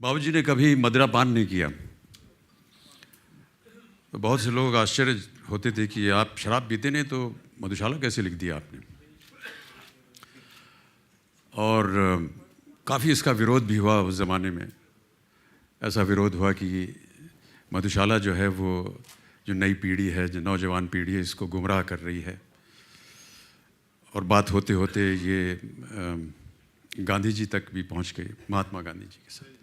बाबूजी ने कभी मदिरा पान नहीं किया। तो बहुत से लोग आश्चर्य होते थे कि आप शराब पीते नहीं तो मधुशाला कैसे लिख दिया आपने। और काफ़ी इसका विरोध भी हुआ उस ज़माने में। ऐसा विरोध हुआ कि मधुशाला जो है वो जो नई पीढ़ी है, जो नौजवान पीढ़ी है, इसको गुमराह कर रही है। और बात होते होते ये गांधी जी तक भी पहुंच गई, महात्मा गांधी जी के साथ।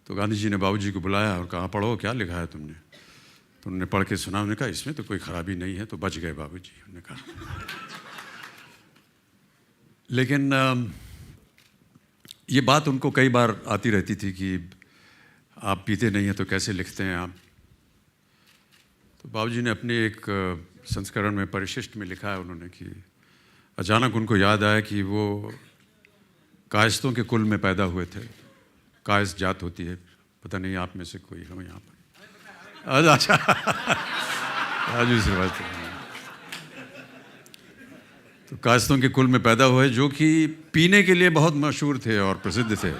तो गांधी जी ने बाबूजी को बुलाया और कहा, पढ़ो क्या लिखा है तुमने। तो उन्होंने पढ़ के सुना। उन्होंने कहा इसमें तो कोई खराबी नहीं है। तो बच गए बाबूजी, उन्होंने कहा। लेकिन ये बात उनको कई बार आती रहती थी कि आप पीते नहीं हैं तो कैसे लिखते हैं आप। तो बाबूजी ने अपने एक संस्करण में परिशिष्ट में लिखा है उन्होंने कि अचानक उनको याद आया कि वो कायस्तों के कुल में पैदा हुए थे। कायस्त जात होती है, पता नहीं आप में से कोई हो यहाँ पर। अच्छा, राजू श्रीवास्तव। तो कायस्तों के कुल में पैदा हुए जो कि पीने के लिए बहुत मशहूर थे और प्रसिद्ध थे।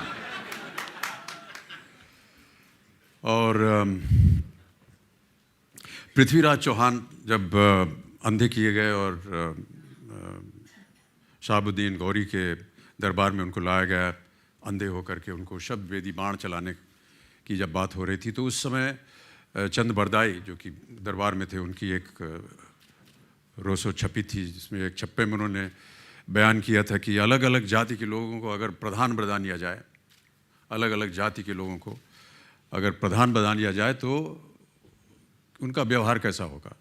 और पृथ्वीराज चौहान जब अंधे किए गए और शहाबुद्दीन गौरी के दरबार में उनको लाया गया, अंधे होकर के उनको शब्द वेदी बाण चलाने की जब बात हो रही थी, तो उस समय चंद बरदाई जो कि दरबार में थे, उनकी एक रोसो छपी थी जिसमें एक छप्पे में उन्होंने बयान किया था कि अलग अलग जाति के लोगों को अगर प्रधान बना दिया जाए, अलग अलग जाति के लोगों को अगर प्रधान बना दिया जाए तो उनका व्यवहार कैसा होगा।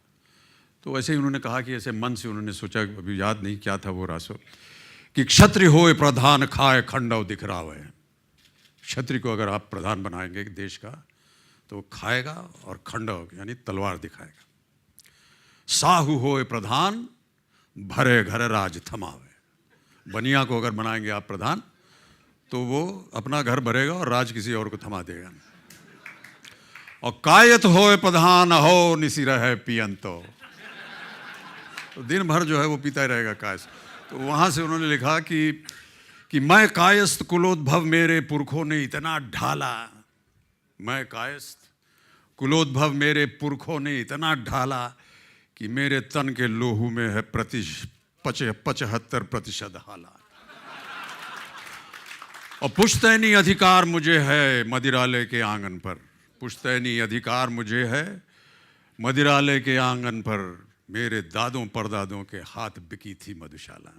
तो वैसे ही उन्होंने कहा कि ऐसे मन से उन्होंने सोचा, अभी याद नहीं क्या था वो रासो, कि क्षत्रिय होए प्रधान खाए खंडव दिखरावे। क्षत्रिय को अगर आप प्रधान बनाएंगे देश का तो वो खाएगा और खंडव यानी तलवार दिखाएगा। साहू होए प्रधान भरे घर राज थमावे। बनिया को अगर बनाएंगे आप प्रधान तो वो अपना घर भरेगा और राज किसी और को थमा देगा। और कायत होए प्रधान हो निसी रहे पियंतो। तो दिन भर जो है वो पीता ही रहेगा कायस्त। तो वहाँ से उन्होंने लिखा कि मैं कायस्त कुलोद्भव मेरे पुरखों ने इतना ढाला। मैं कायस्त कुलोद्भव मेरे पुरखों ने इतना ढाला कि मेरे तन के लोहू में है 75% हाला। और पुश्तैनी अधिकार मुझे है मदिरालय के आंगन पर। पुश्तैनी अधिकार मुझे है मदिरालय के आंगन पर। मेरे दादों परदादों के हाथ बिकी थी मधुशाला।